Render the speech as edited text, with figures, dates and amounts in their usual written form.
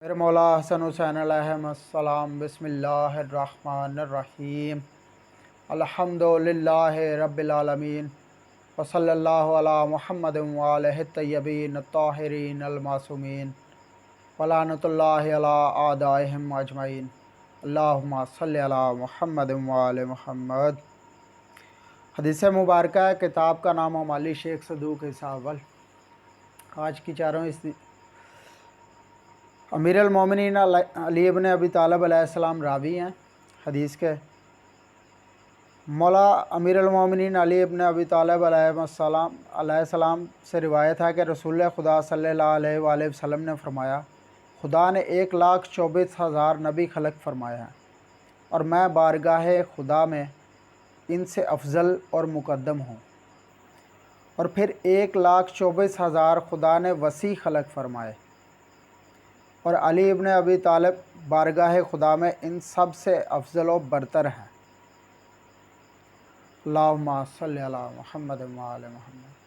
میرے مولا حسن حسین علیہ السلام۔ بسم اللہ الرحمن الرحیم۔ الحمد للہ رب العالمین، وصلی اللہ علی محمد وآلہ الطیبین الطاہرین المعصومین، ولعنۃ اللہ علی اعدائہم اجمعین۔ اللہم صلی علی محمد وآل محمد۔ حدیث مبارکہ ہے، کتاب کا نام مالی شیخ صدوق حصہ اول۔ آج کی چاروں امیر المومنین علی ابن ابی طالب علیہ السلام راوی ہیں حدیث کے۔ مولا امیر المومنین علی ابن ابی طالب علیہ السلام سے روایت ہے کہ رسول خدا صلی اللہ علیہ وآلہ وسلم نے فرمایا، خدا نے 1,24,000 نبی خلق فرمائے ہیں، اور میں بارگاہ خدا میں ان سے افضل اور مقدم ہوں۔ اور پھر 1,24,000 خدا نے وسیع خلق فرمائے، اور علی ابن ابی طالب بارگاہ خدا میں ان سب سے افضل و برتر ہیں۔ اللہم صلی علی محمد وآل محمد۔